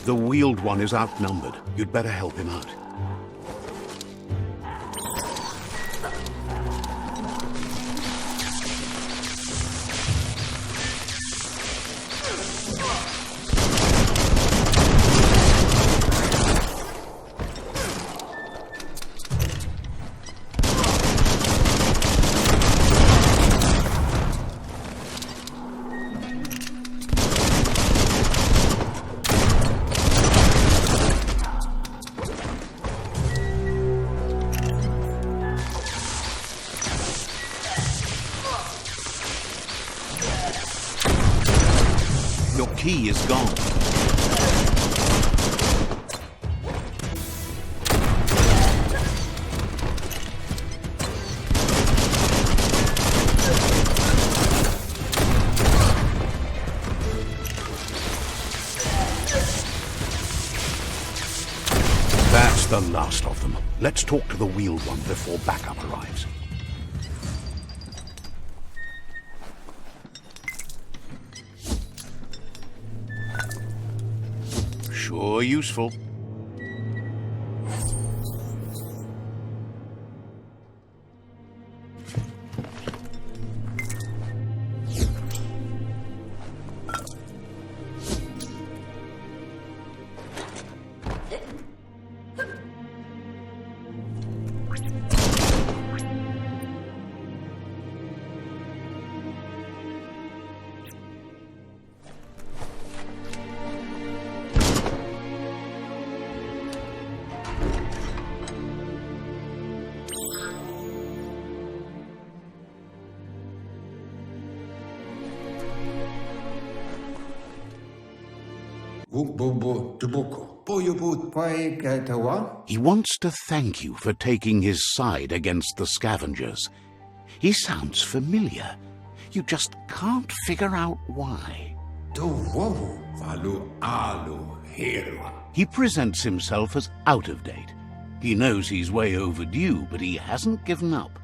The wheeled one is outnumbered. You'd better help him out. Key is gone. That's the last of them. Let's talk to the wheeled one before backup arrives. Sure useful. He wants to thank you for taking his side against the scavengers. He sounds familiar. You just can't figure out why. He presents himself as out of date. He knows he's way overdue, but he hasn't given up.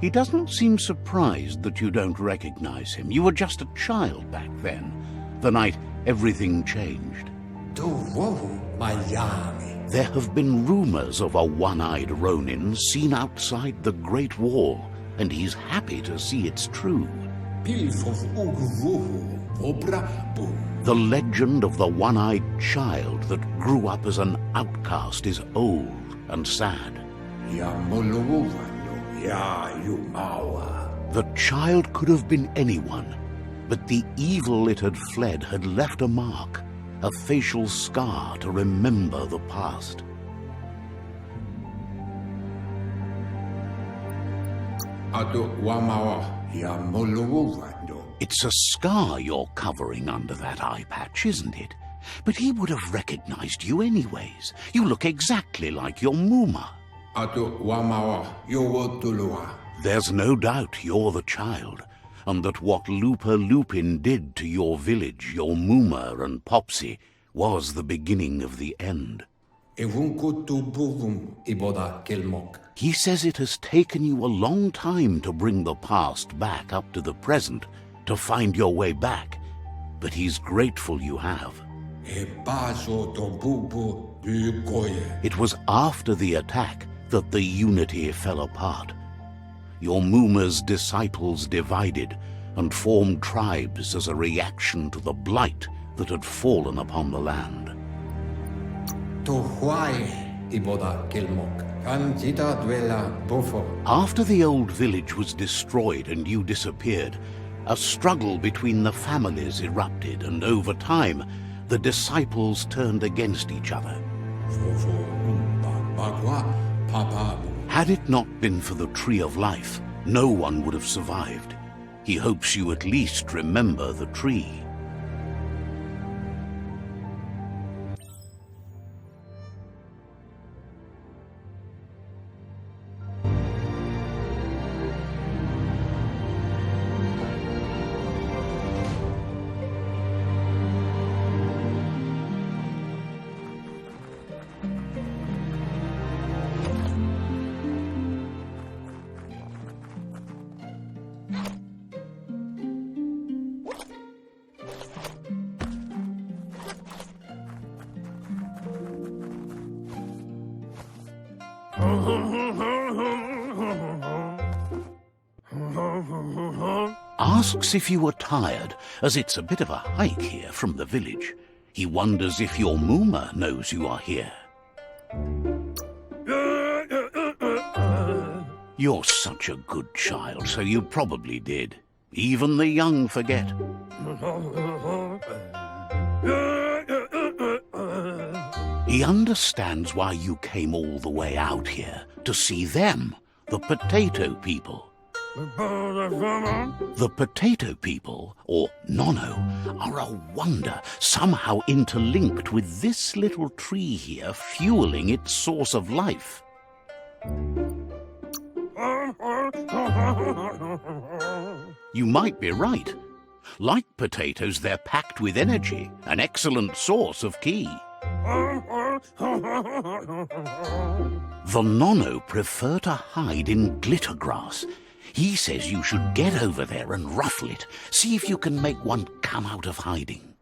He doesn't seem surprised that you don't recognize him. You were just a child back then, the night everything changed. There have been rumors of a one-eyed Ronin seen outside the Great Wall, and he's happy to see it's true. The legend of the one-eyed child that grew up as an outcast is old and sad. The child could have been anyone, but the evil it had fled had left a mark, a facial scar to remember the past. It's a scar you're covering under that eye patch, isn't it? But he would have recognized you anyways. You look exactly like your Mooma. There's no doubt you're the child, and that what LUPA-LUPIN did to your village, your Mooma and Popsy, was the beginning of the end. He says it has taken you a long time to bring the past back up to the present, to find your way back, but he's grateful you have. It was after the attack that the unity fell apart. Your Mooma's disciples divided and formed tribes as a reaction to the blight that had fallen upon the land. After the old village was destroyed and you disappeared, a struggle between the families erupted, and over time, the disciples turned against each other. Had it not been for the Tree of Life, no one would have survived. He hopes you at least remember the tree. asks if you are tired, as it's a bit of a hike here from the village. He wonders if your Mooma knows you are here. You're such a good child, so you probably did. Even the young forget. He understands why you came all the way out here, to see them, the potato people. The potato people, or NONO, are a wonder, somehow interlinked with this little tree here, fueling its source of life. You might be right. Like potatoes, they're packed with energy, an excellent source of ki. The NONO prefer to hide in glitter grass. He says you should get over there and ruffle it. See if you can make one come out of hiding.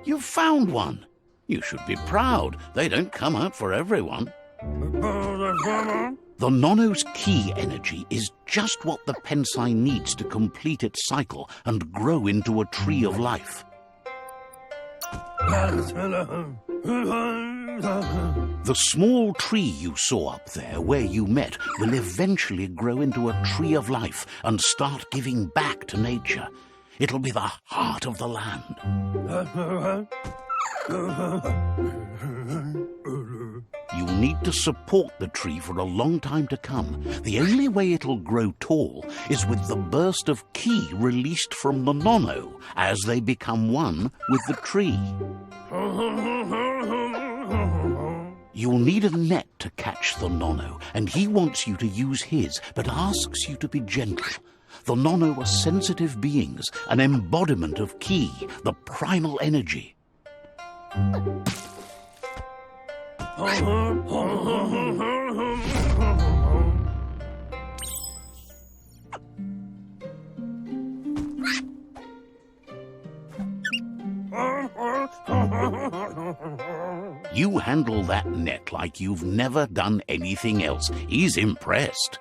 You found one. You should be proud. They don't come out for everyone. The NONO's ki energy is just what the Pensai needs to complete its cycle and grow into a tree of life. The small tree you saw up there where you met will eventually grow into a tree of life and start giving back to nature. It'll be the heart of the land. You'll need to support the tree for a long time to come. The only way it'll grow tall is with the burst of ki released from the NONO as they become one with the tree. You'll need a net to catch the NONO, and he wants you to use his, but asks you to be gentle. The NONO are sensitive beings, an embodiment of ki, the primal energy. You handle that net like you've never done anything else. He's impressed.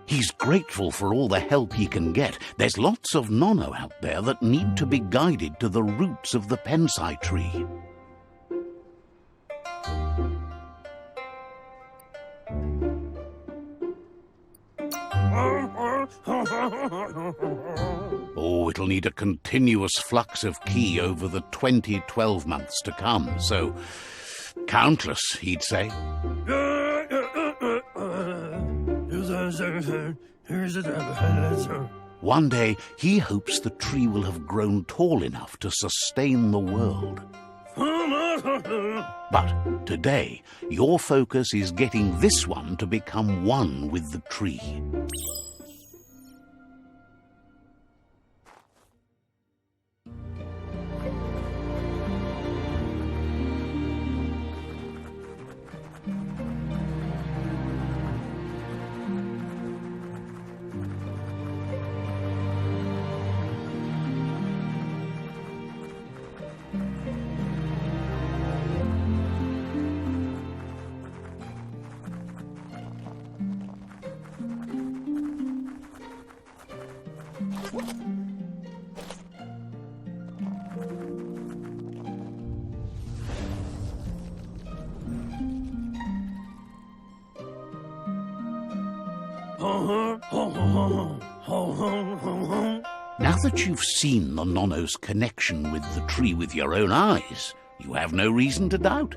He's grateful for all the help he can get. There's lots of NONO out there that need to be guided to the roots of the Pensai tree. Oh, it'll need a continuous flux of ki over the 12 months to come, so Countless, he'd say. One day, he hopes the tree will have grown tall enough to sustain the world. But today, your focus is getting this one to become one with the tree. Now that you've seen the Nono's connection with the tree with your own eyes, you have no reason to doubt.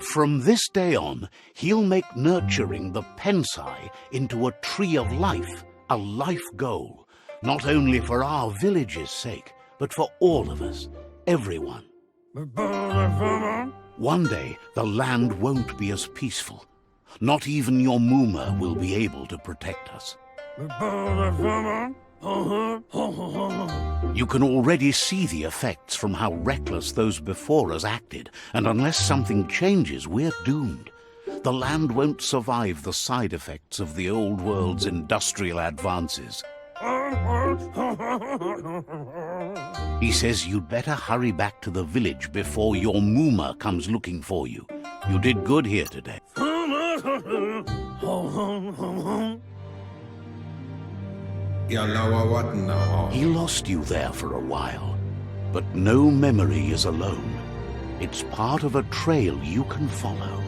From this day on, he'll make nurturing the Pensai into a tree of life, a life goal, not only for our village's sake, but for all of us, everyone. One day, the land won't be as peaceful. Not even your Mooma will be able to protect us. You can already see the effects from how reckless those before us acted, and unless something changes, we're doomed. The land won't survive the side effects of the old world's industrial advances. He says you'd better hurry back to the village before your Mooma comes looking for you. You did good here today. He lost you there for a while, but no memory is alone. It's part of a trail you can follow.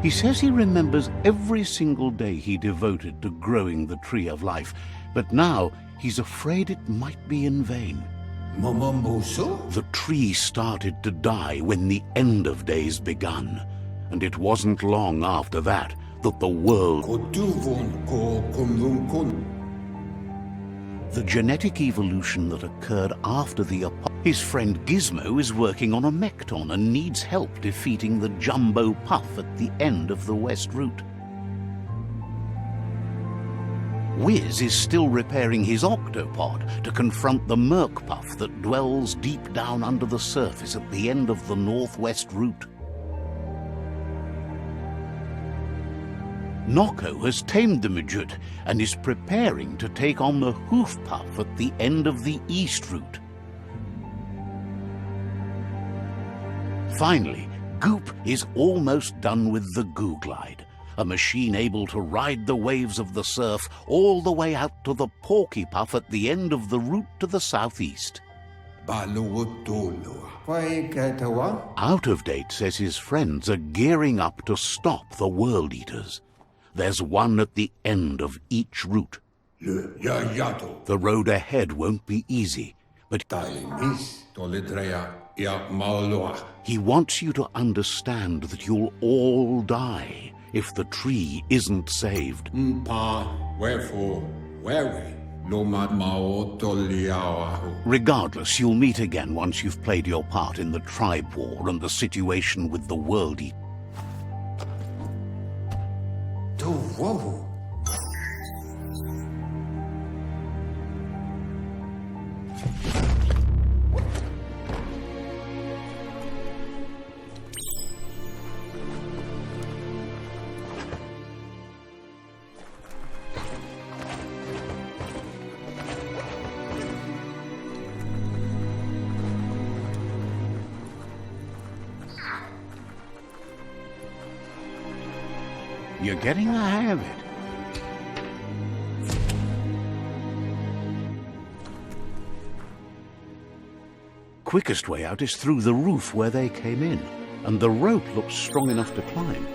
He says he remembers every single day he devoted to growing the tree of life, but now he's afraid it might be in vain. The tree started to die when the end of days begun, and it wasn't long after that that the world... The genetic evolution that occurred after the his friend Gizmo is working on a Mekton and needs help defeating the Jumbo Puff at the end of the West Route. Wiz is still repairing his octopod to confront the Merc Puff that dwells deep down under the surface at the end of the Northwest Route. Noko has tamed the Midget and is preparing to take on the Hoof Puff at the end of the East Route. Finally, Goop is almost done with the Goo Glide, a machine able to ride the waves of the surf all the way out to the Porky Puff at the end of the route to the southeast. Out of Date says his friends are gearing up to stop the World Eaters. There's one at the end of each route. The road ahead won't be easy, but he wants you to understand that you'll all die if the tree isn't saved. Regardless, you'll meet again once you've played your part in the tribe war and the situation with the World Eater. You're getting the hang of it. Quickest way out is through the roof where they came in, and the rope looks strong enough to climb.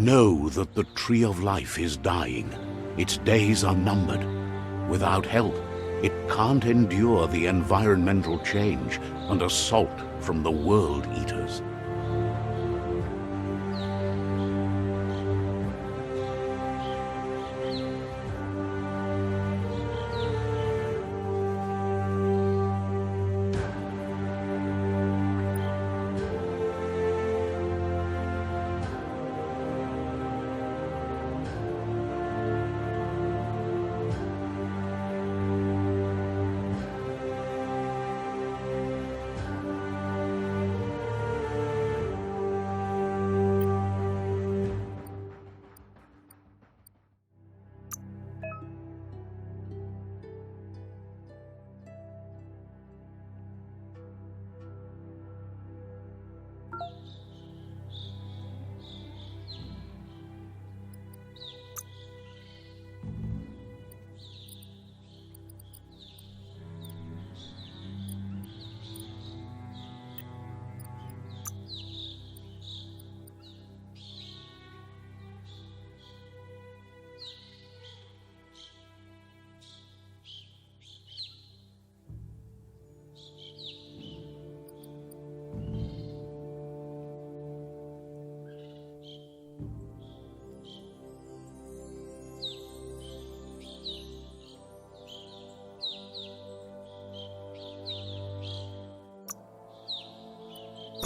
Know that the Tree of Life is dying. Its days are numbered. Without help, it can't endure the environmental change and assault from the World Eaters.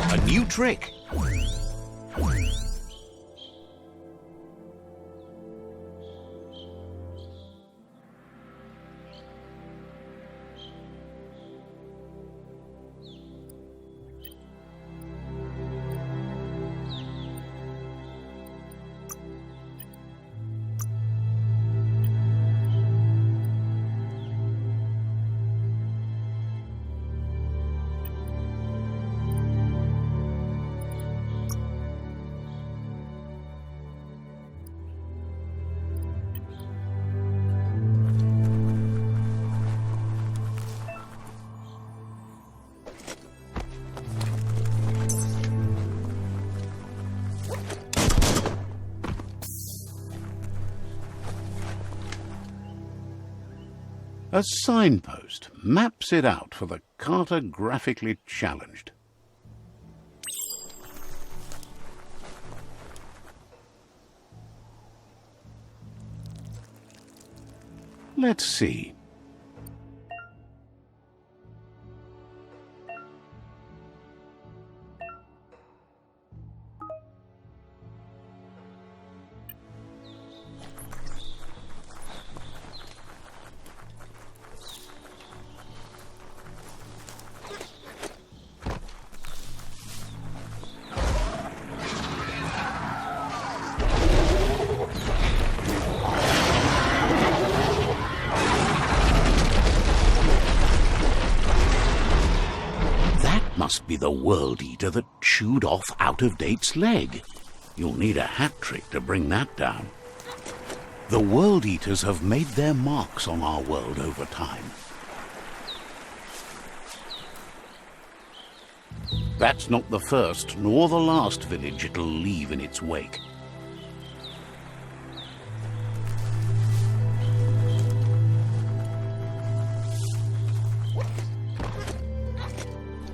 A new trick. A signpost maps it out for the cartographically challenged. Let's see. Must be the World Eater that chewed off Out-of-Date's leg. You'll need a hat trick to bring that down. The World Eaters have made their marks on our world over time. That's not the first nor the last village it'll leave in its wake.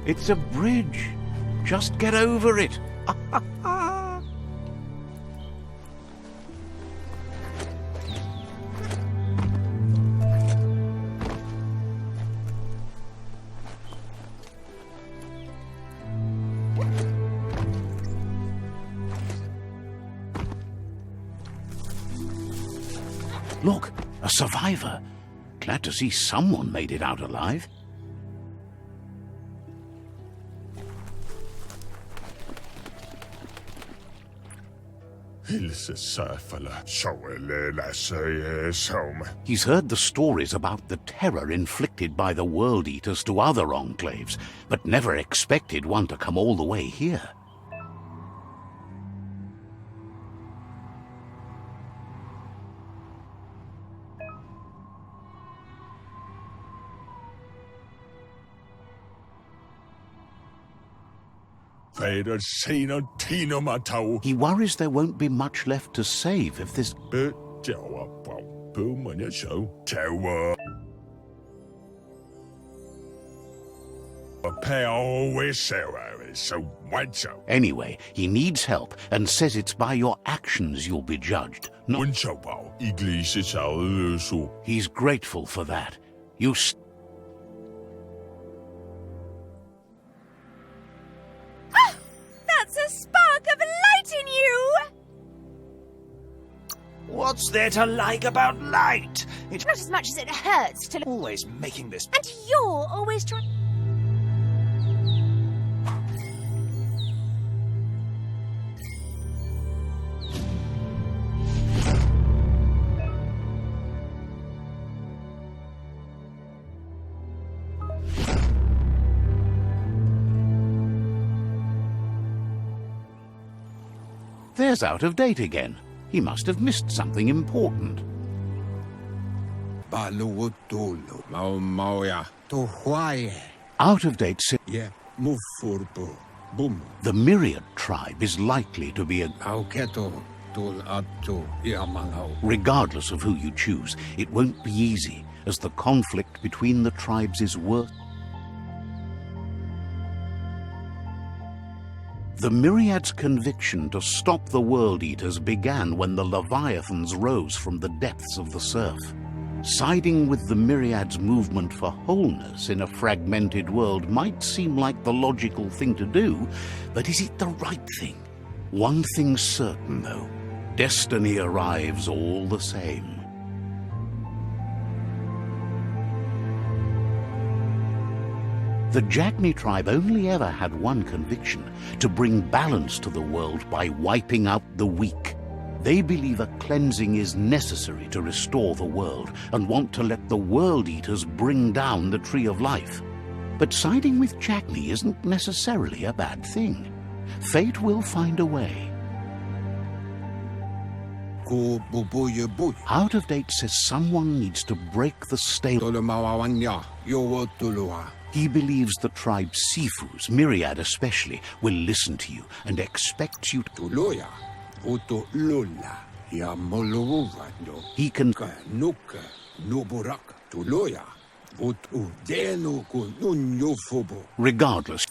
It's a bridge. Just get over it. Look, a survivor. Glad to see someone made it out alive. He's heard the stories about the terror inflicted by the World Eaters to other enclaves, but never expected one to come all the way here. He worries there won't be much left to save if this... Anyway, he needs help and says it's by your actions you'll be judged. He's grateful for that. That's a spark of light in you! What's there to like about light? It's Not as much as it hurts to... always making this... And you're always trying... There's out of date again. He must have missed something important. Out of date. The Myriad tribe is likely to be a... Regardless of who you choose, it won't be easy, as the conflict between the tribes is worse. The Myriad's conviction to stop the World Eaters began when the Leviathans rose from the depths of the surf. Siding with the Myriad's movement for wholeness in a fragmented world might seem like the logical thing to do, but is it the right thing? One thing's certain, though. Destiny arrives all the same. The Jagni tribe only ever had one conviction: to bring balance to the world by wiping out the weak. They believe a cleansing is necessary to restore the world and want to let the World Eaters bring down the Tree of Life. But siding with Jagni isn't necessarily a bad thing. Fate will find a way. Out of date says someone needs to break the stale. He believes the tribe's Sifus, Myriad especially, will listen to you and expect you to... He can... Regardless...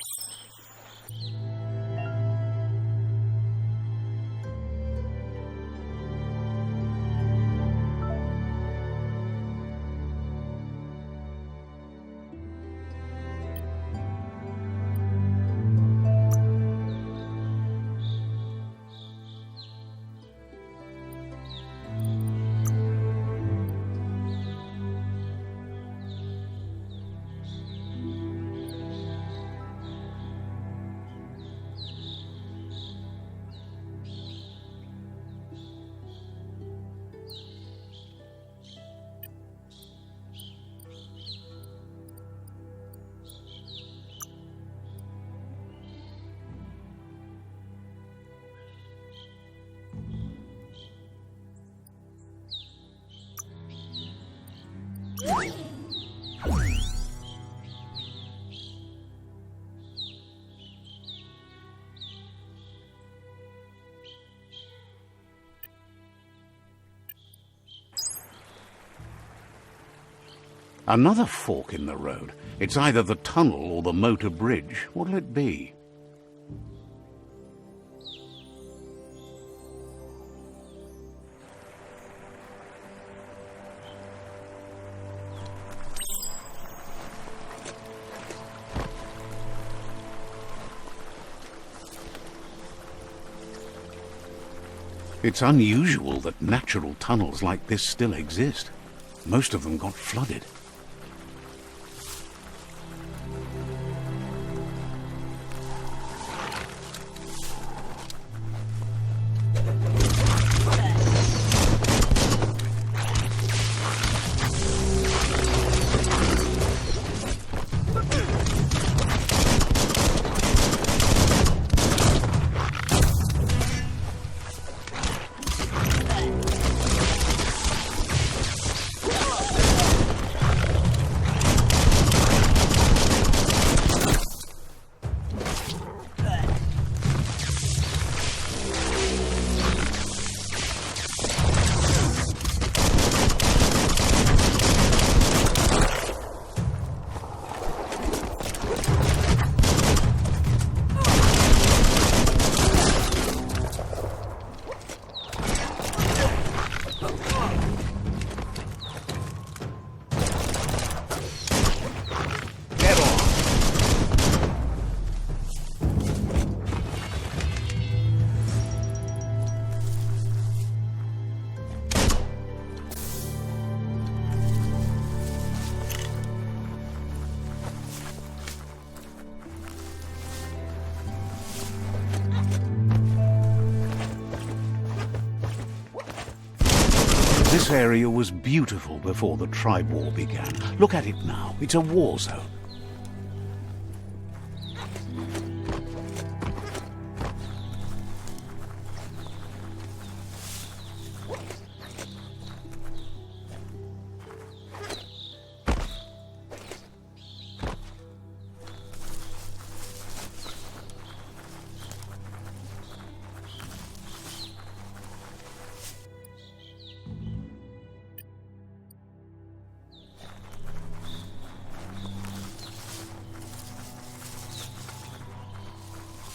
Another fork in the road. It's either the tunnel or the motor bridge. What'll it be? It's unusual that natural tunnels like this still exist. Most of them got flooded. This area was beautiful before the tribe war began. Look at it now. It's a war zone.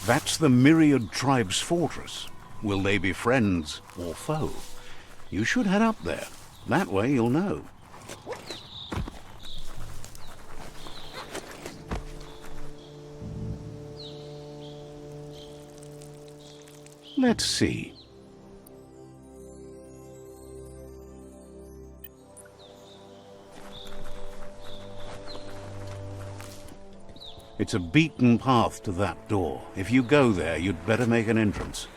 That's the Myriad Tribe's fortress. Will they be friends or foe? You should head up there. That way you'll know. Let's see. It's a beaten path to that door. If you go there, you'd better make an entrance.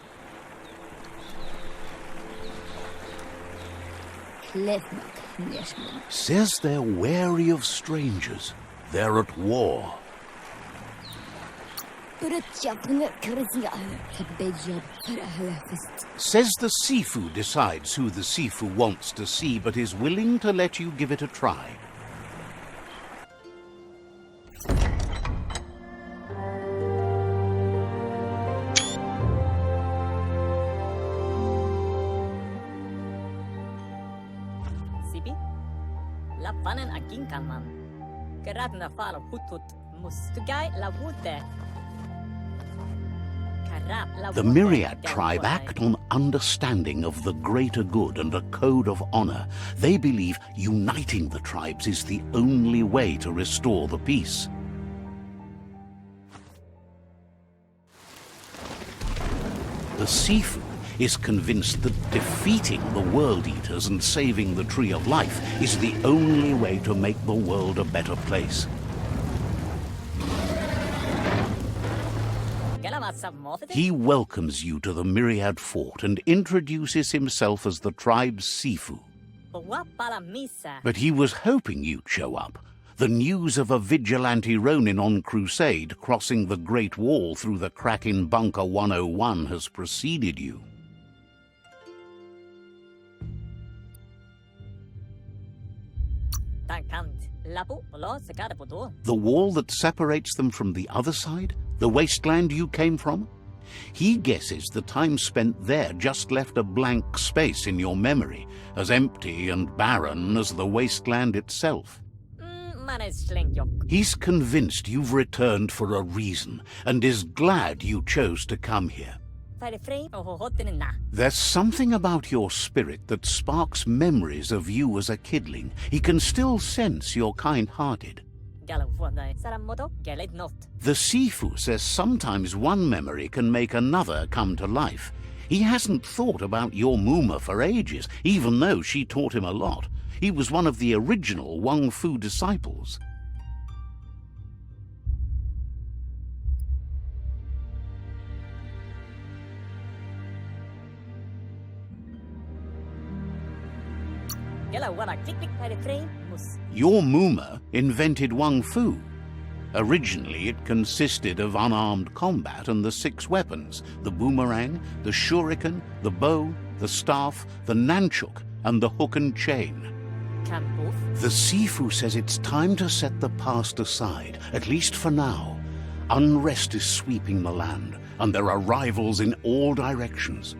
Says they're wary of strangers. They're at war. Says the Sifu decides who the Sifu wants to see, but is willing to let you give it a try. The Myriad tribe act on understanding of the greater good and a code of honor. They believe uniting the tribes is the only way to restore the peace. The Sifu is convinced that defeating the World Eaters and saving the Tree of Life is the only way to make the world a better place. He welcomes you to the Myriad Fort and introduces himself as the tribe's Sifu. But he was hoping you'd show up. The news of a vigilante Ronin on crusade crossing the Great Wall through the crack in Bunker 101 has preceded you. The wall that separates them from the other side? The wasteland you came from? He guesses the time spent there just left a blank space in your memory, as empty and barren as the wasteland itself. He's convinced you've returned for a reason, and is glad you chose to come here. There's something about your spirit that sparks memories of you as a kidling. He can still sense you're kind-hearted. The Sifu says sometimes one memory can make another come to life. He hasn't thought about your Mooma for ages, even though she taught him a lot. He was one of the original WUNG-FU disciples. Your Mooma invented WUNG-FU. Originally, it consisted of unarmed combat and the 6 weapons: the boomerang, the shuriken, the bow, the staff, the nunchuk, and the hook and chain. The Sifu says it's time to set the past aside, at least for now. Unrest is sweeping the land, and there are rivals in all directions.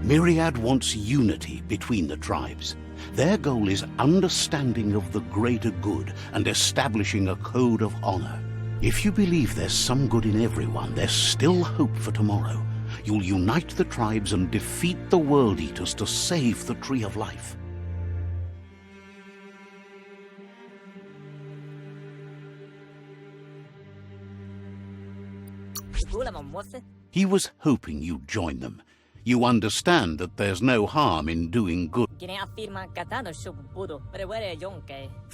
Myriad wants unity between the tribes. Their goal is understanding of the greater good and establishing a code of honor. If you believe there's some good in everyone, there's still hope for tomorrow. You'll unite the tribes and defeat the World Eaters to save the Tree of Life. He was hoping you'd join them. You understand that there's no harm in doing good. The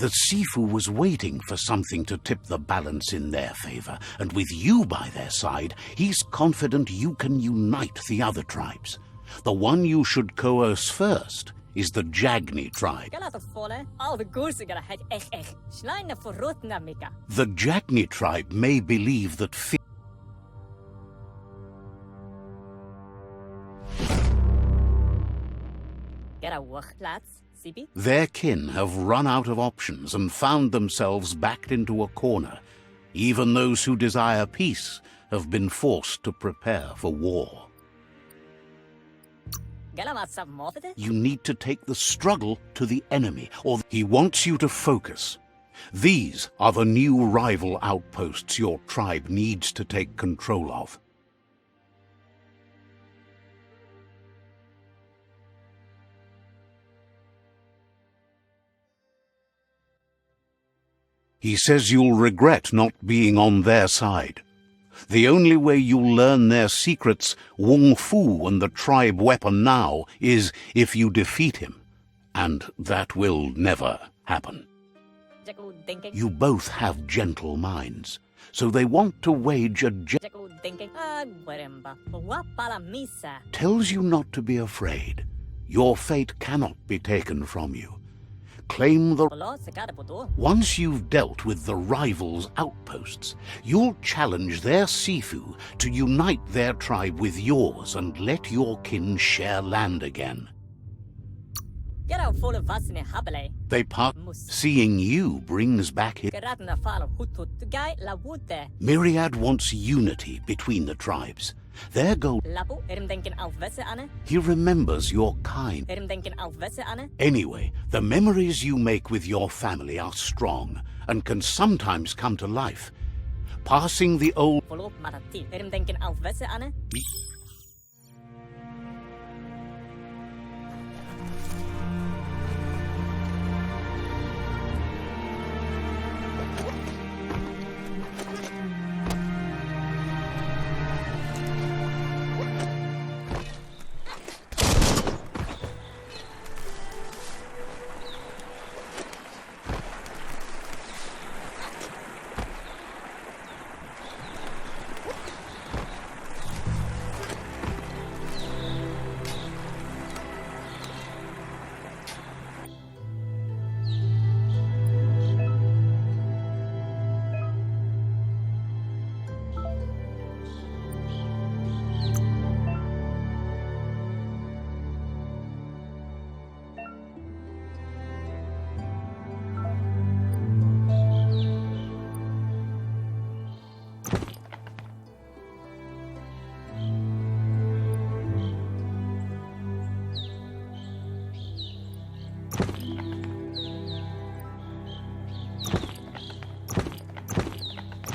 Sifu was waiting for something to tip the balance in their favor, and with you by their side, he's confident you can unite the other tribes. The one you should coerce first is the Jagni tribe. The Jagni tribe may believe that their kin have run out of options and found themselves backed into a corner. Even those who desire peace have been forced to prepare for war. You need to take the struggle to the enemy, or he wants you to focus. These are the new rival outposts your tribe needs to take control of. He says you'll regret not being on their side. The only way you'll learn their secrets, WUNG-FU and the tribe weapon now, is if you defeat him. And that will never happen. You both have gentle minds, so they want to wage a tells you not to be afraid. Your fate cannot be taken from you. Claim the... Once you've dealt with the rivals' outposts, you'll challenge their Sifu to unite their tribe with yours and let your kin share land again. They part. Seeing you brings back his... Myriad wants unity between the tribes. Their goal... He remembers your kind. Anyway, the memories you make with your family are strong and can sometimes come to life. Passing the old...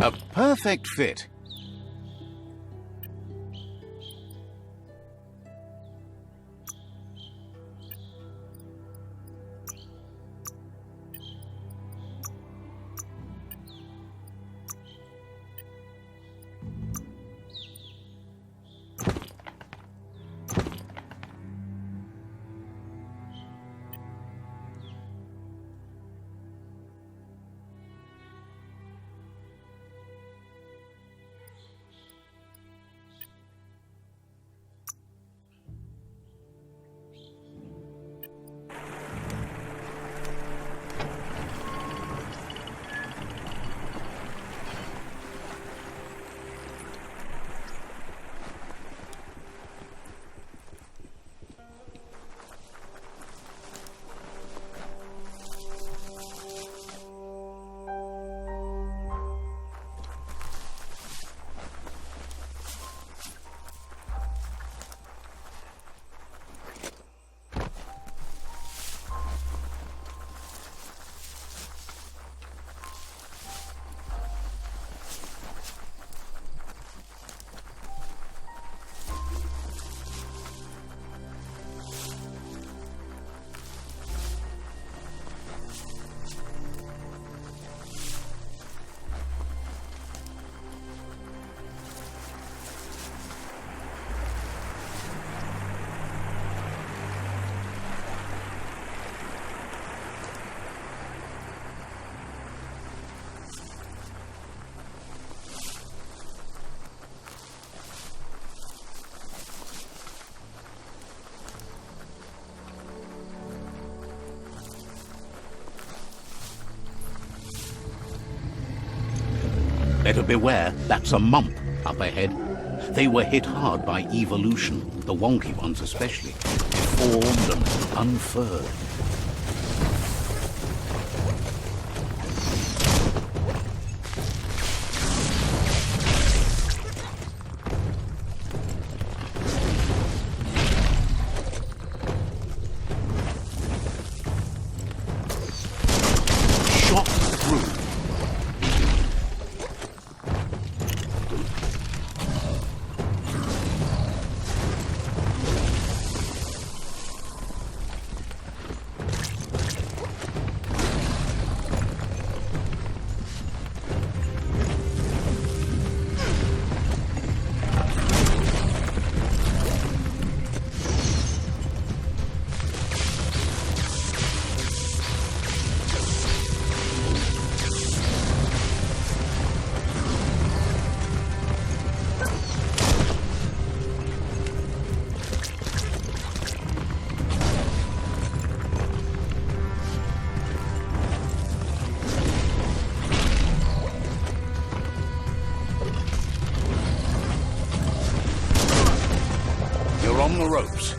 A perfect fit. Better beware, that's a mump up ahead. They were hit hard by evolution, the wonky ones especially, deformed and unfurred. Shot through. You're on the ropes.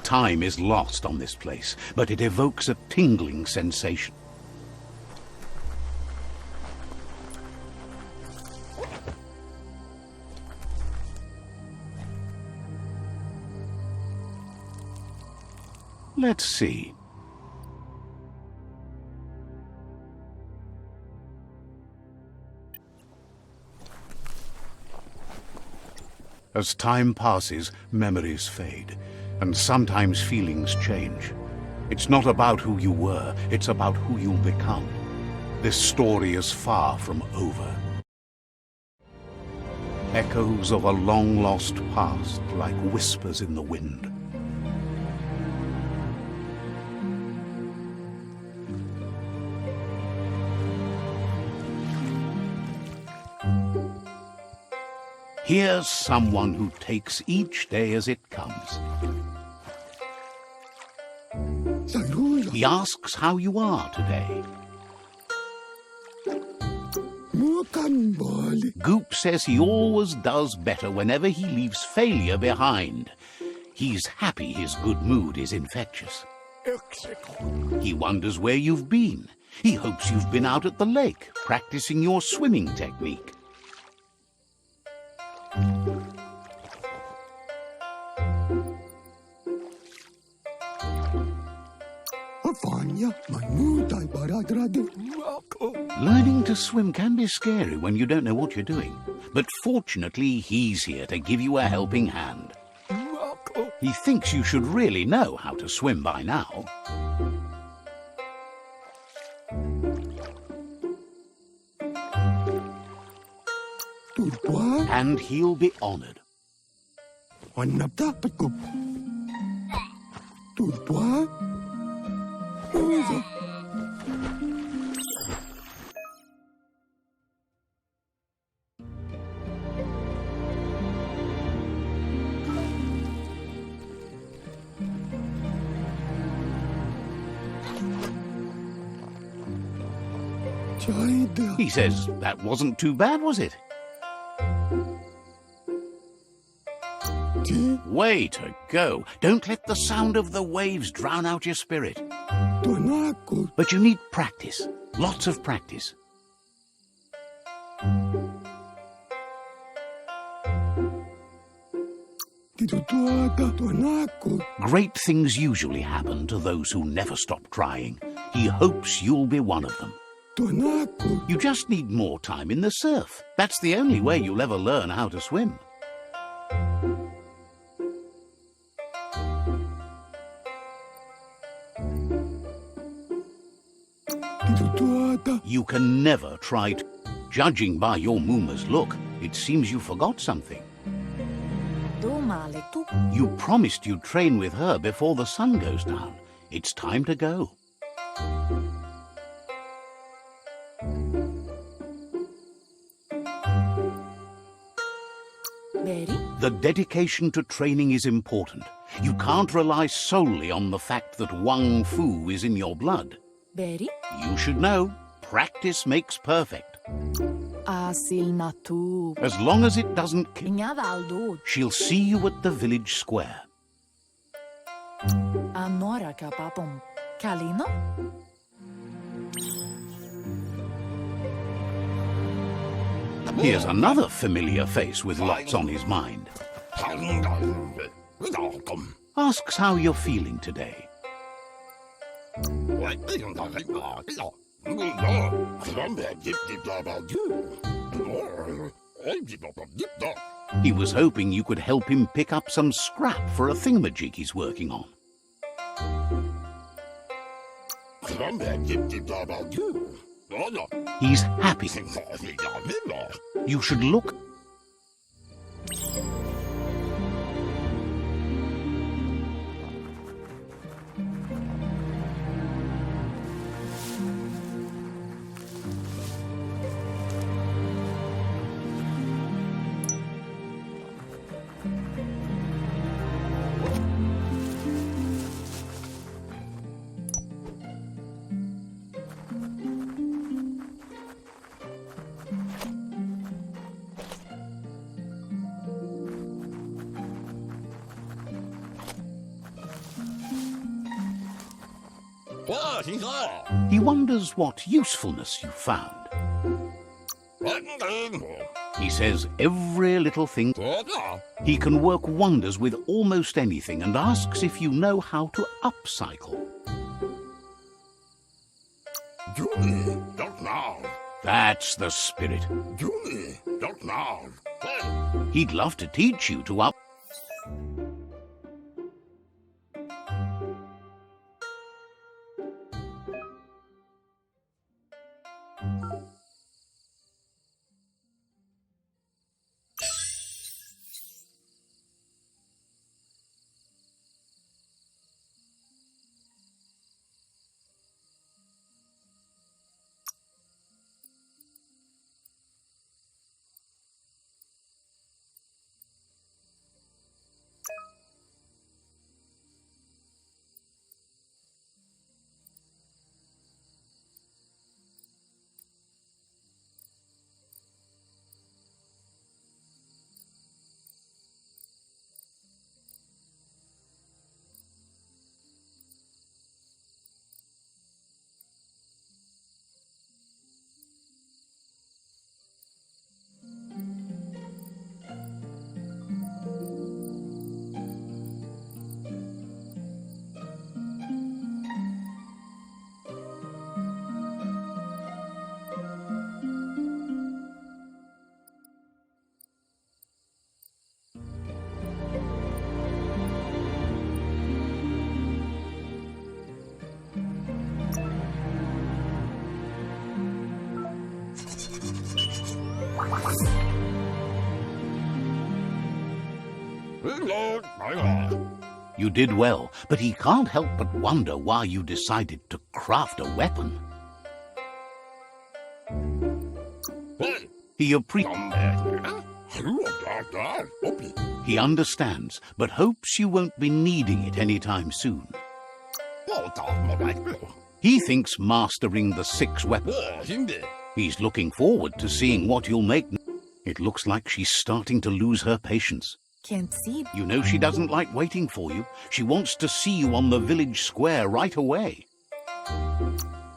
Time is lost on this place, but it evokes a tingling sensation. Let's see. As time passes, memories fade, and sometimes feelings change. It's not about who you were, it's about who you'll become. This story is far from over. Echoes of a long-lost past, like whispers in the wind. Here's someone who takes each day as it comes. He asks how you are today. Goop says he always does better whenever he leaves failure behind. He's happy his good mood is infectious. He wonders where you've been. He hopes you've been out at the lake, practicing your swimming technique. Learning to swim can be scary when you don't know what you're doing, but fortunately he's here to give you a helping hand. He thinks you should really know how to swim by now. And he'll be honored. He says that wasn't too bad, was it? Way to go. Don't let the sound of the waves drown out your spirit. But you need practice. Lots of practice. Great things usually happen to those who never stop trying. He hopes you'll be one of them. You just need more time in the surf. That's the only way you'll ever learn how to swim. You can never try to... Judging by your Mooma's look, it seems you forgot something. You promised you'd train with her before the sun goes down. It's time to go. The dedication to training is important. You can't rely solely on the fact that WUNG-FU is in your blood. You should know, practice makes perfect. As long as it doesn't kill, she'll see you at the village square. Here's another familiar face with lots on his mind. Asks how you're feeling today. He was hoping you could help him pick up some scrap for a thingamajig he's working on. He's happy. You should look... He wonders what usefulness you found. He says every little thing. He can work wonders with almost anything and asks if you know how to upcycle. That's the spirit. He'd love to teach you to up... You did well, but he can't help but wonder why you decided to craft a weapon. He understands, but hopes you won't be needing it anytime soon. He thinks mastering the 6 weapons. He's looking forward to seeing what you'll make. It looks like she's starting to lose her patience. Can't see. You know she doesn't like waiting for you. She wants to see you on the village square right away.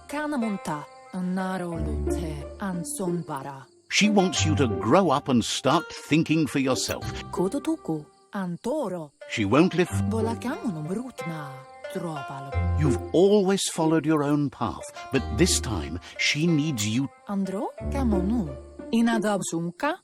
Kanamonta, Narolute, Ansonbara. She wants you to grow up and start thinking for yourself. Kototuku, Antoro. She won't live. Volakamono Brutna, Trovalo. You've always followed your own path, but this time she needs you. Andro, Kamonu. Inagabsunka.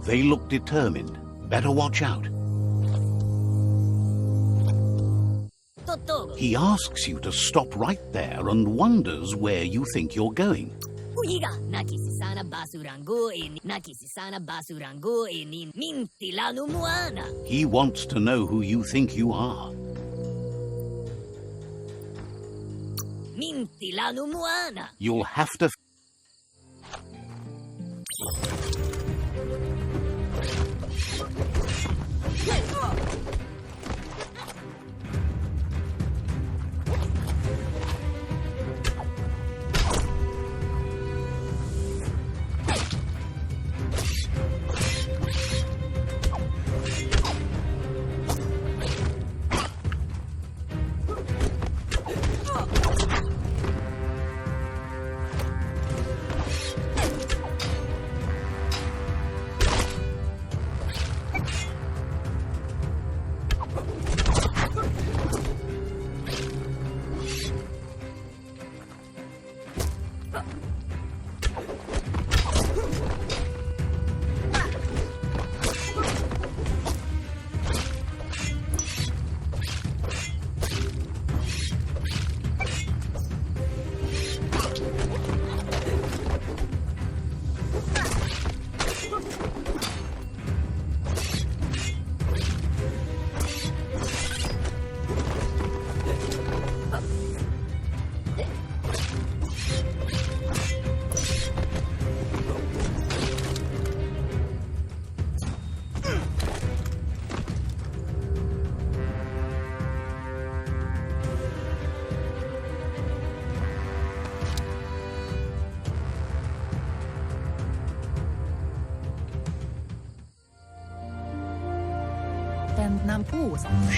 They look determined. Better watch out. He asks you to stop right there and wonders where you think you're going. He wants to know who you think you are. You'll have to...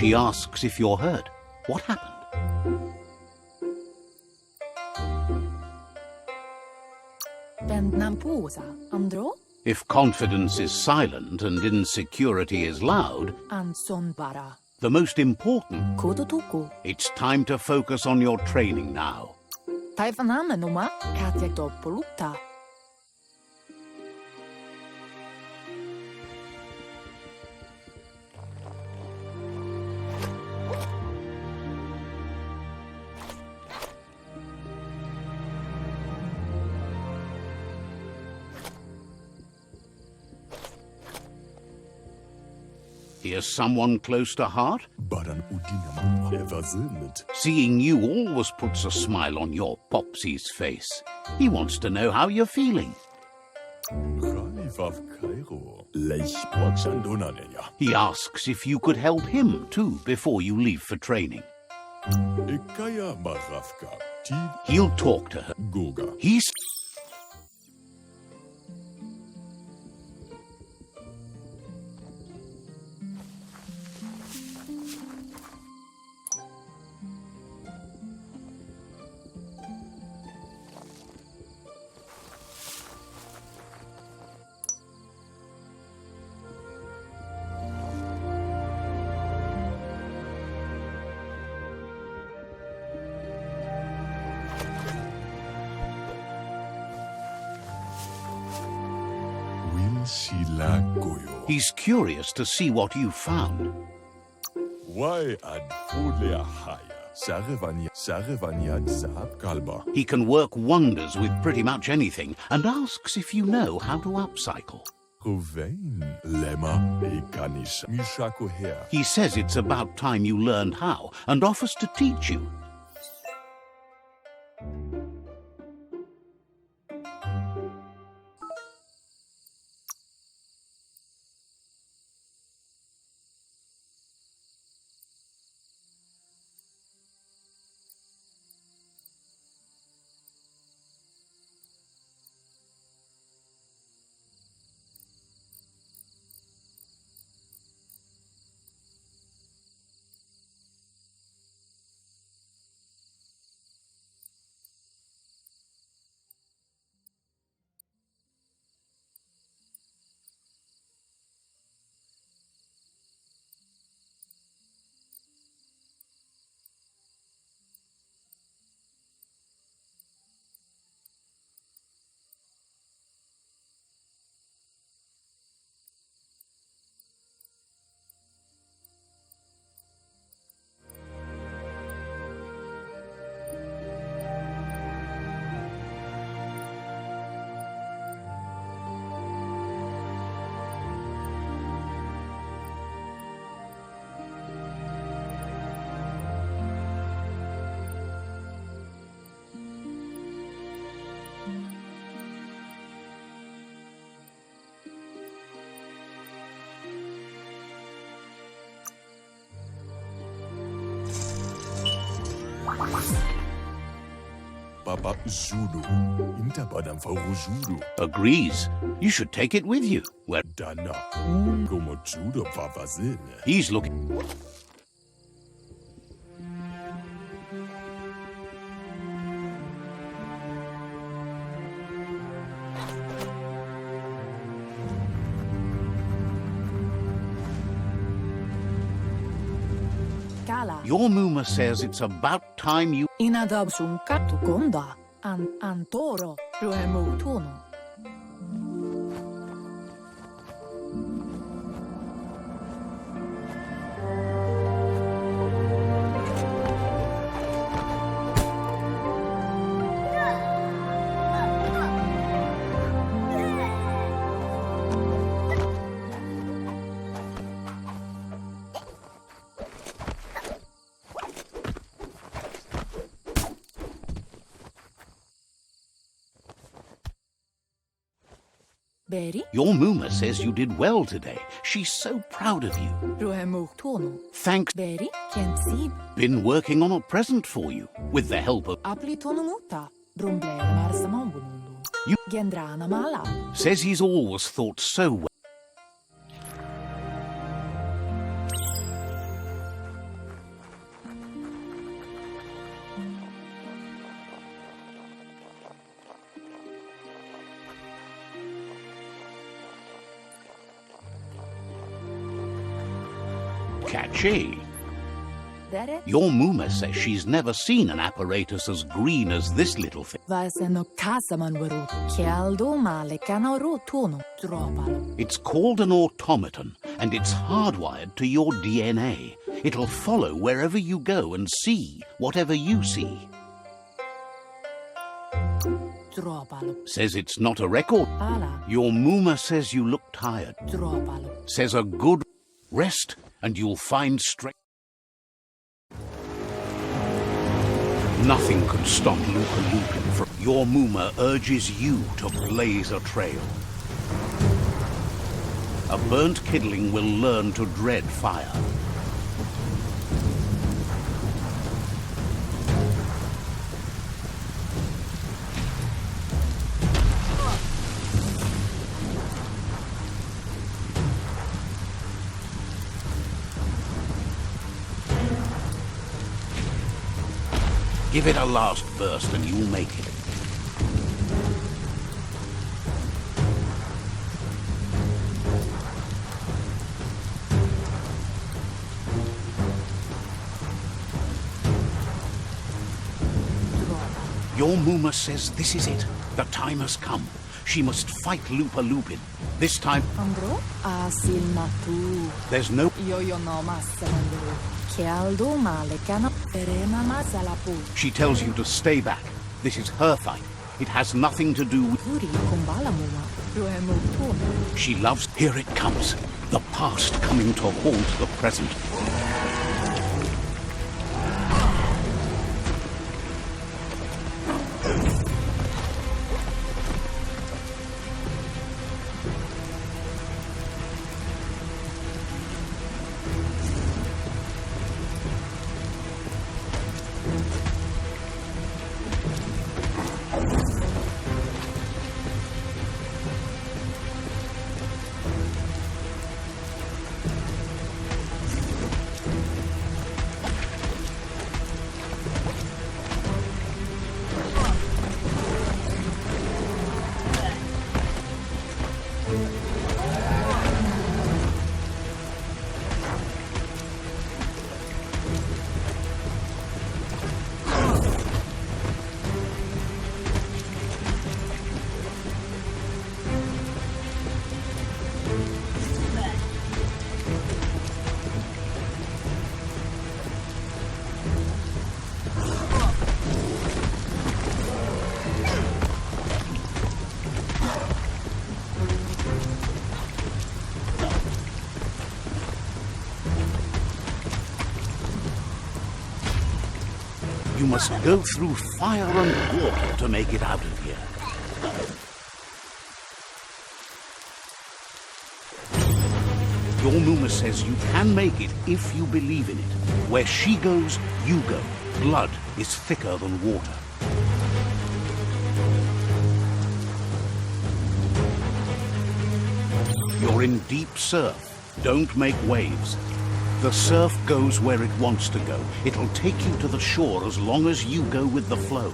She asks if you're hurt. What happened? Andro? If confidence is silent and insecurity is loud, Ansonbara. the most important, Kototuku. it's time to focus on your training now. Taifanamenuma, Katetopoluta. Here's someone close to heart. Baran udinama evasilmet. Seeing you always puts a smile on your Popsy's face. He wants to know how you're feeling. Khalifav Cairo. Leich Bokshandonaneya. He asks if you could help him too before you leave for training. Ikaya Marafka. Tid He'll talk to her. Goga. He's... He's curious to see what you found. Why ad fudlea haya? Sarevania Zab Kalba. He can work wonders with pretty much anything and asks if you know how to upcycle. Ruvain. Lema Ekanis. Mishako here. He says it's about time you learned how and offers to teach you. Papa Zulu. Inta badam fauru Zulu. Agrees. You should take it with you. Well, Dana. Como Judo Pavazin. he's looking... Kala. Your Mooma says it's about time you... Inadabsunka tukonda. Antoro. Ruemutono. Beri. Your Mooma says you did well today. She's so proud of you. Ruemutono. Thanks. Beri. Kensib. Been working on a present for you, with the help of... Aplitono muta. Brumblere marsamambunundu. You- Gendrana mala. Says he's always thought so well. Catchy. Dere. Your Mooma says she's never seen an apparatus as green as this little thing. Varseno kasaman varut. Kialdo male kanaro tono. Dropalo. It's called an automaton, and it's hardwired to your DNA. It'll follow wherever you go and see whatever you see. Dropalo. Says it's not a record. Ala. Your Mooma says you look tired. Dropalo. Says a good rest and you'll find strength. Nothing can stop LUPA-LUPIN from... Your Mooma urges you to blaze a trail. A burnt kidling will learn to dread fire. Give it a last burst and you'll make it. Your Mooma says this is it. The time has come. She must fight LUPA-LUPIN. This time, Andro. Asil matu. there's no... Yo no masamandro. Kialdo male kana. Perena masalapu. She tells you to stay back. This is her fight. It has nothing to do with... Puri kumbala muma. Ruemutono. She loves... Here it comes. The past coming to haunt the present. You must go through fire and water to make it out of here. Your Mooma says you can make it if you believe in it. Where she goes, you go. Blood is thicker than water. You're in deep surf. Don't make waves. The surf goes where it wants to go. It'll take you to the shore as long as you go with the flow.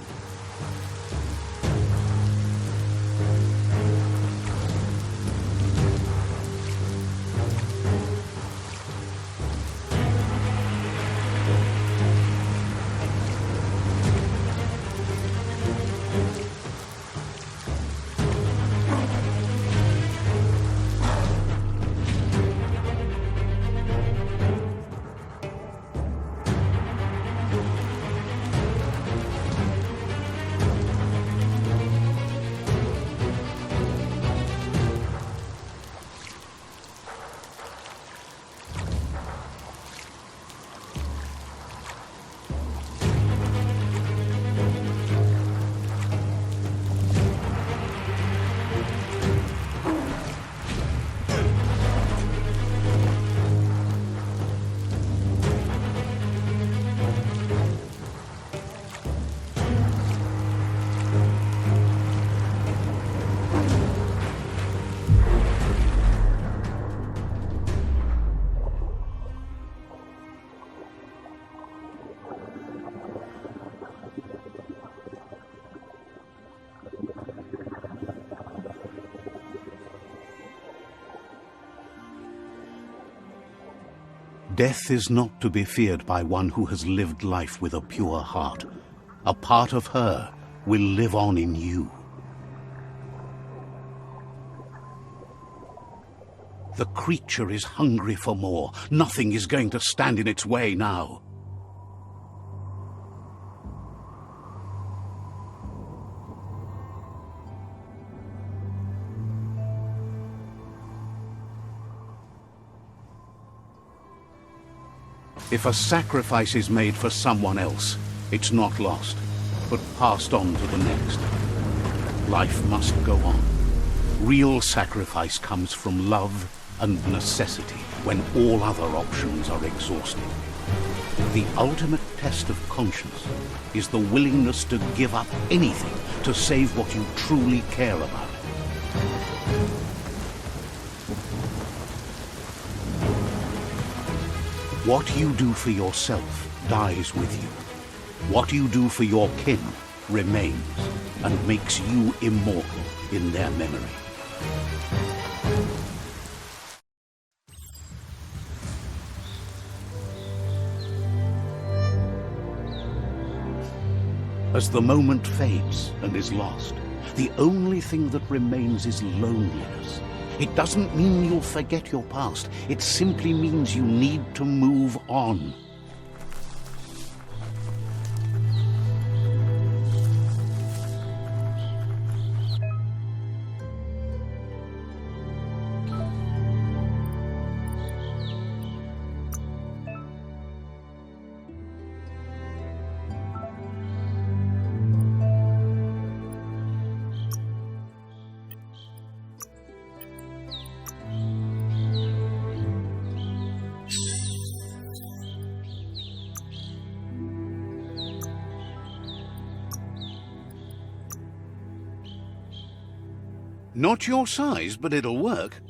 Death is not to be feared by one who has lived life with a pure heart. A part of her will live on in you. The creature is hungry for more. Nothing is going to stand in its way now. If a sacrifice is made for someone else, it's not lost, but passed on to the next. Life must go on. Real sacrifice comes from love and necessity when all other options are exhausted. The ultimate test of conscience is the willingness to give up anything to save what you truly care about. What you do for yourself dies with you. What you do for your kin remains and makes you immortal in their memory. As the moment fades and is lost, the only thing that remains is loneliness. It doesn't mean you'll forget your past. It simply means you need to move on. Not your size, but it'll work.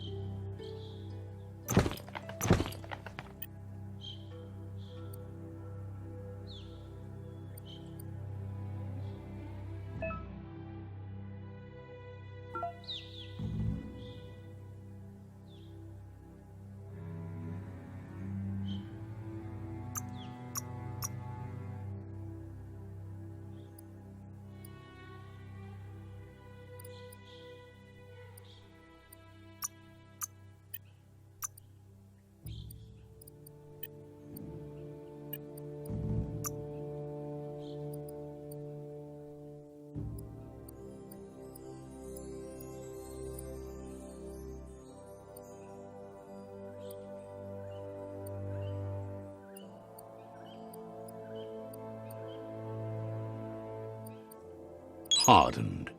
Hardened.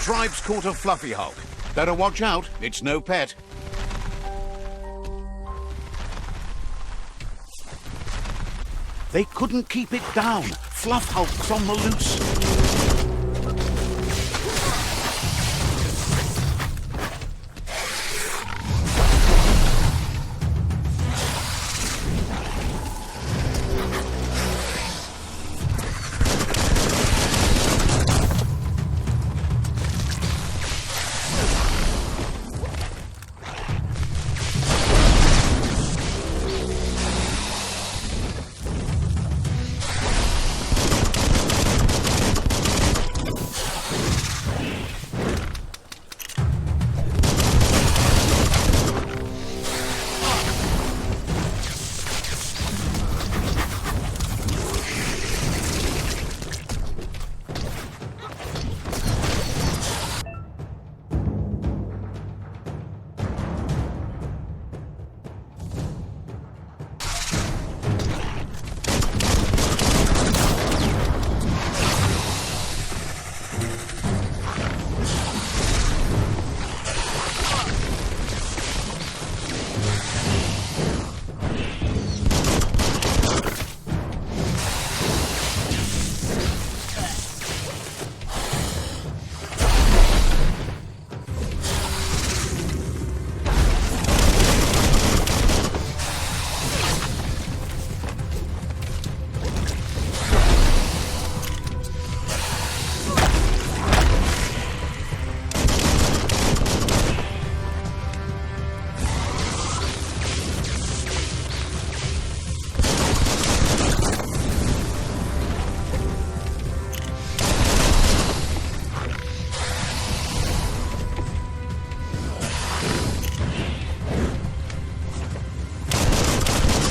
tribe's caught a fluffy hulk. Better watch out, it's no pet. They couldn't keep it down. Fluff hulk's on the loose.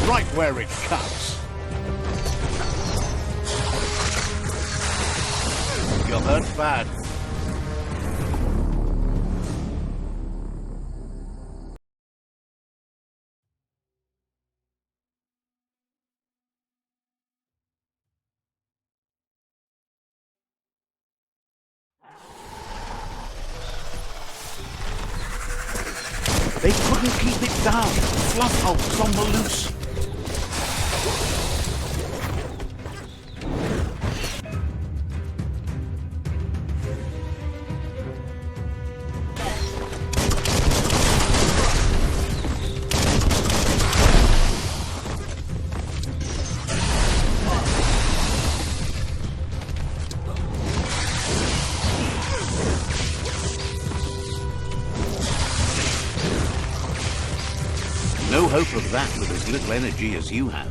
Right where it cuts. You're hurt bad. They couldn't keep it down. Fluff hulk's on the loose. No hope of that with as little energy as you have.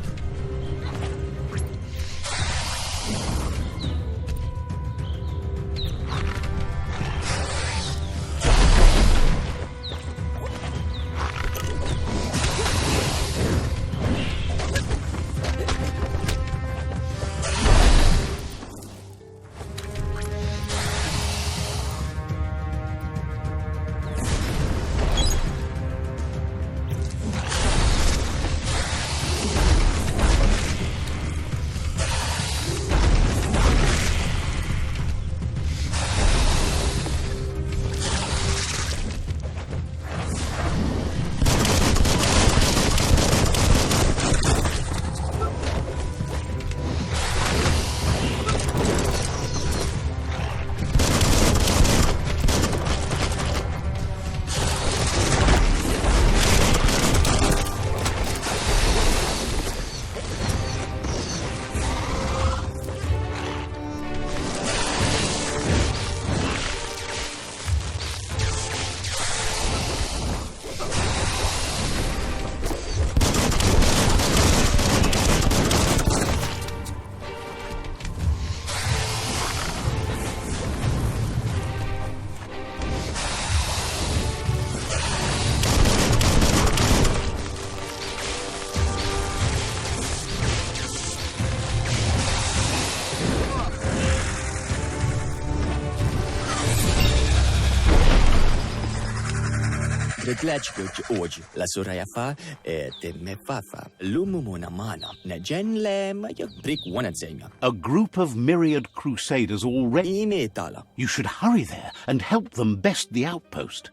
Glechgoch Oj, La Sorayafa, Te Mefafa, Lumumunamana, Najen Le Mayak Brick Wanatsenga. A group of myriad crusaders already. Imetala. You should hurry there and help them best the outpost.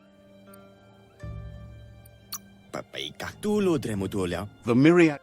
Papaikatulo Dremutola. The myriad...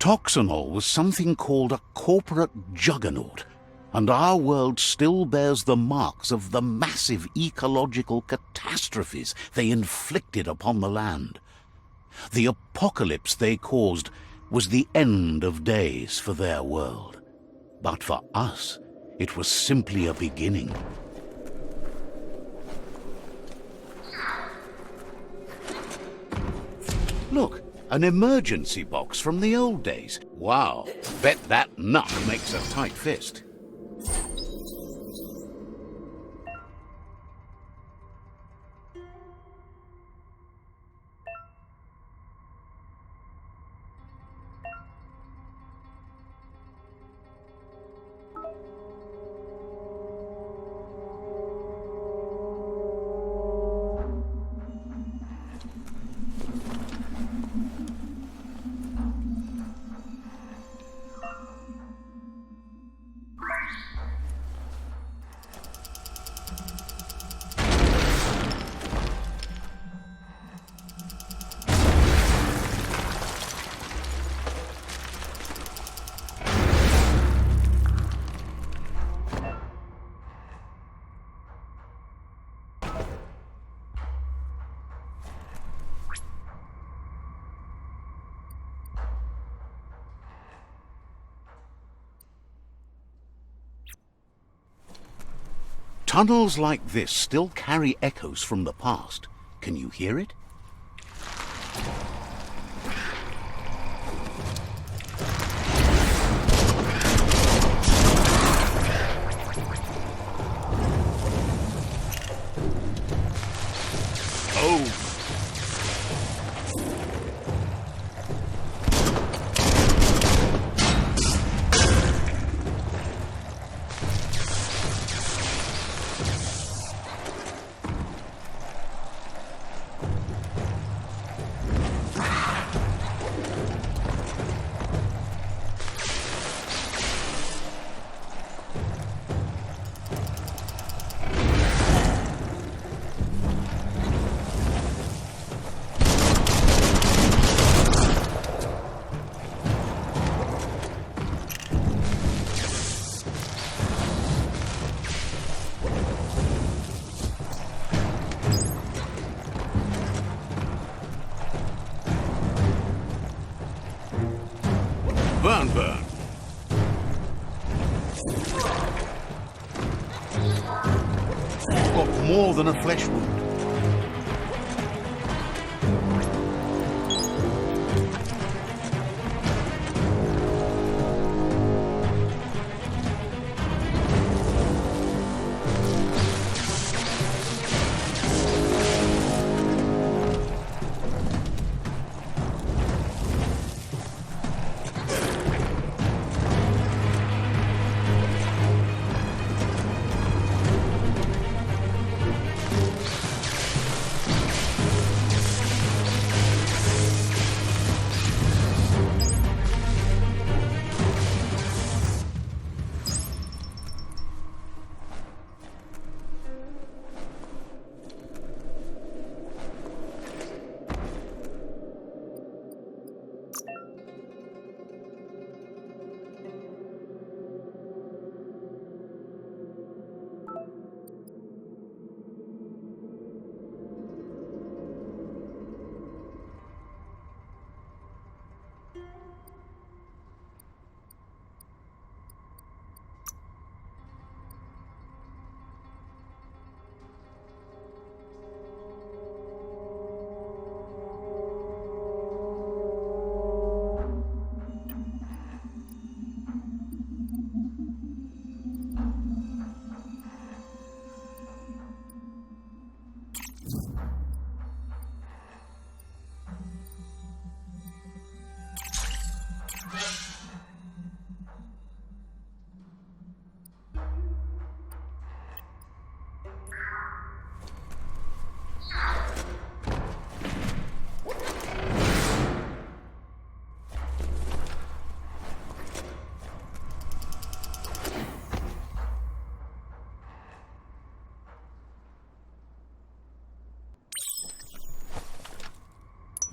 Toxanol was something called a corporate juggernaut, and our world still bears the marks of the massive ecological catastrophes they inflicted upon the land. The apocalypse they caused was the end of days for their world. But for us, it was simply a beginning. Look, an emergency box from the old days. Wow, bet that nut makes a tight fist. Tunnels like this still carry echoes from the past. Can you hear it? Oh! You've got more than a flesh wound.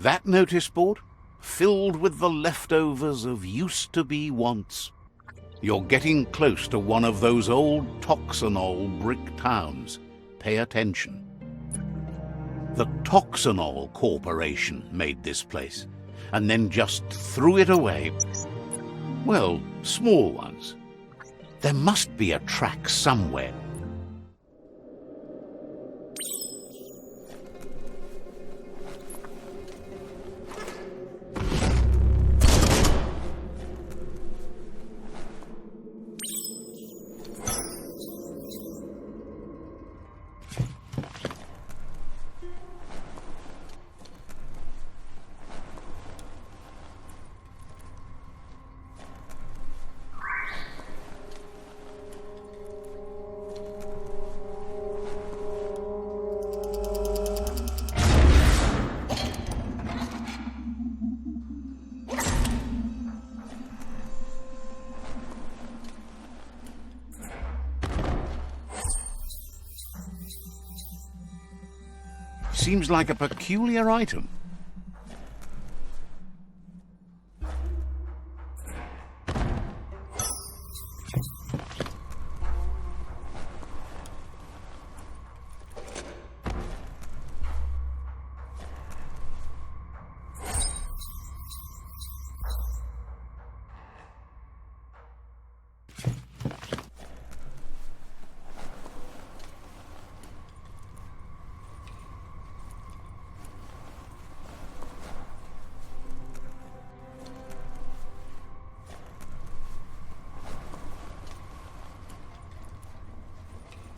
That notice board, filled with the leftovers of used-to-be wants. You're getting close to one of those old Toxanol brick towns. Pay attention. The Toxanol Corporation made this place, and then just threw it away. Well, small ones. There must be a track somewhere. Seems like a peculiar item.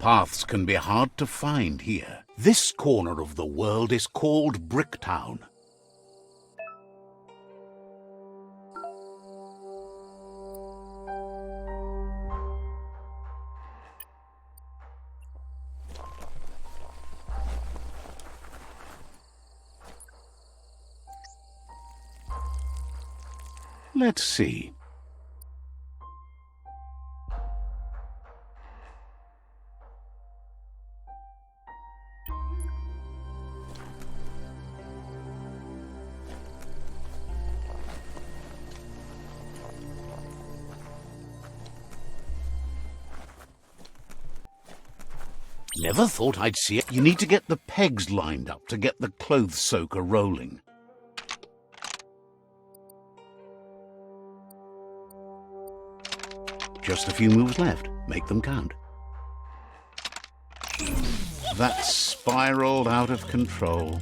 Paths can be hard to find here. This corner of the world is called Bricktown. Let's see. Never thought I'd see it. You need to get the pegs lined up to get the clothes soaker rolling. Just a few moves left. Make them count. That spiraled out of control.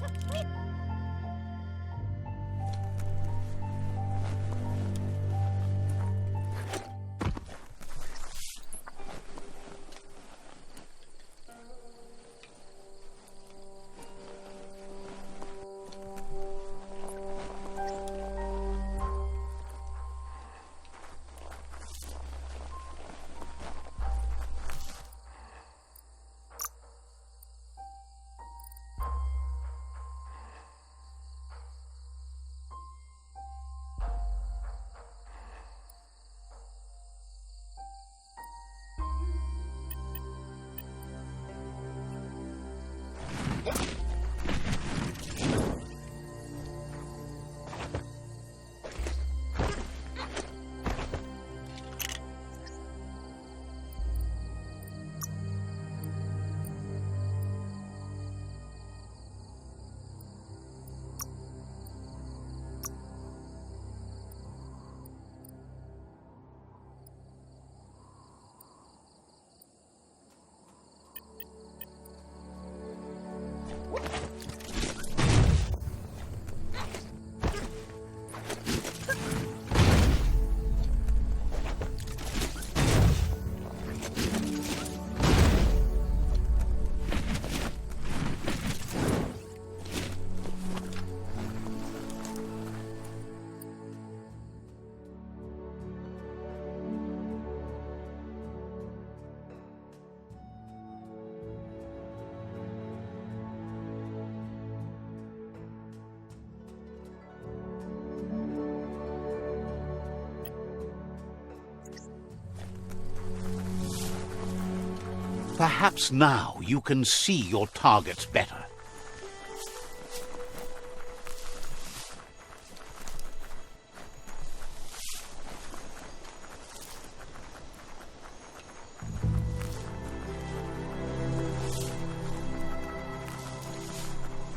Perhaps now you can see your targets better.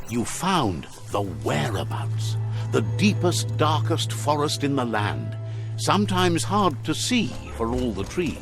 You found the whereabouts, the deepest, darkest forest in the land, sometimes hard to see for all the trees.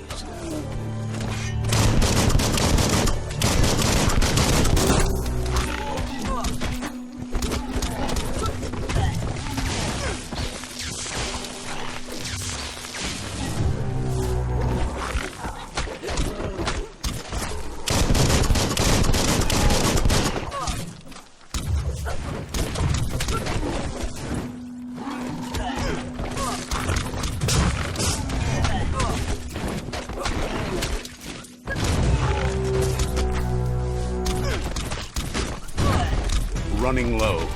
Running low.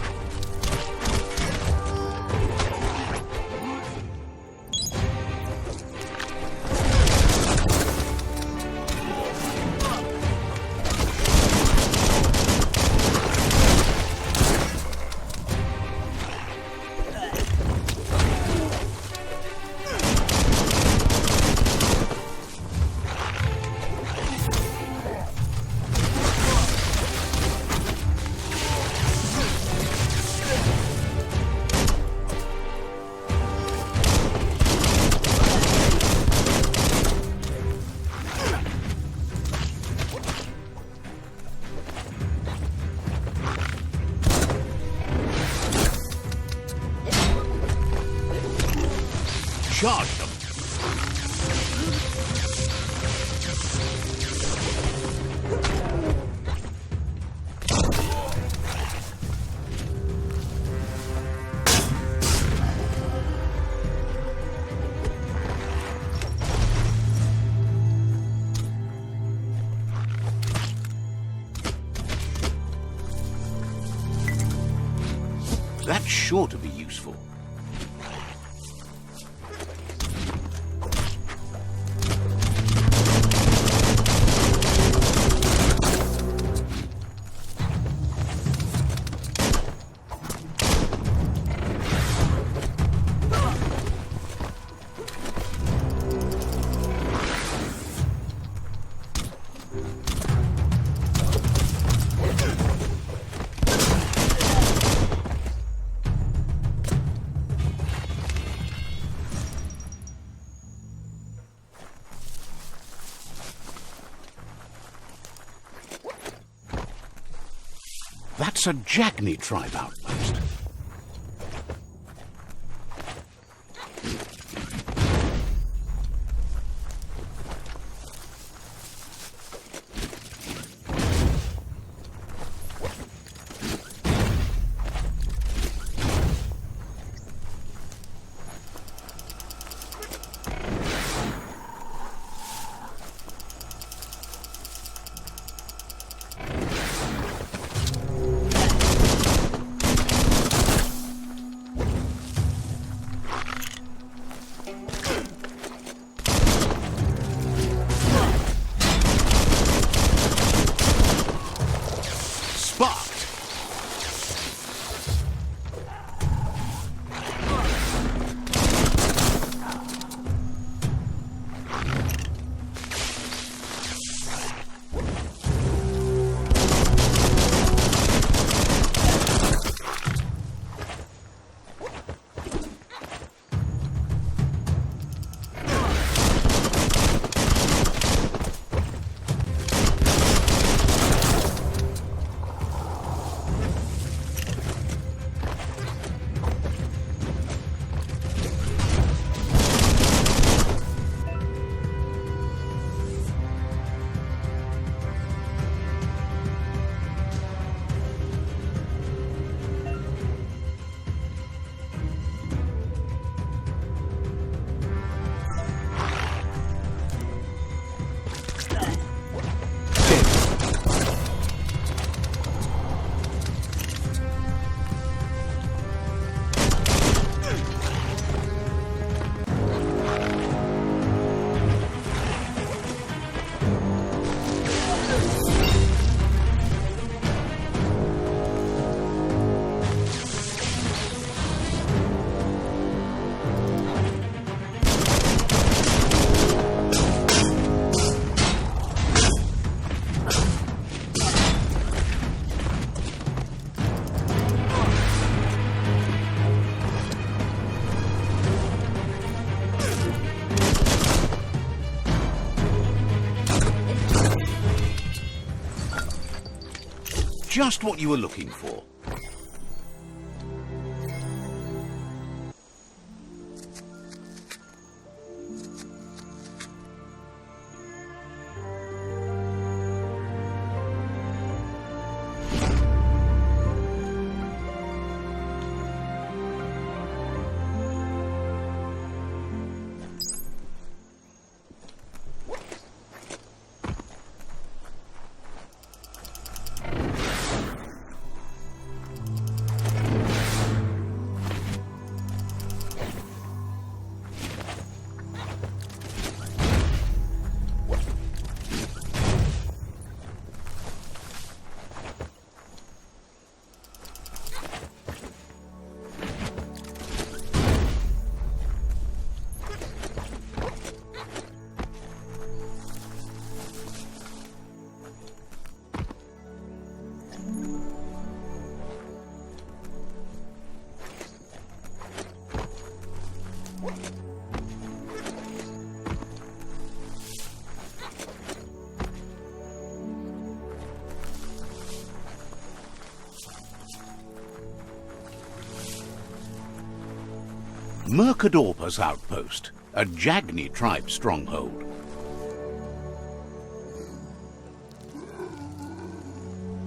Charge them. That's sure to be useful. That's a Jagni tribe outpost. Just what you were looking for. Mercadorpa's outpost, a Jagni tribe stronghold.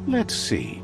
Let's see.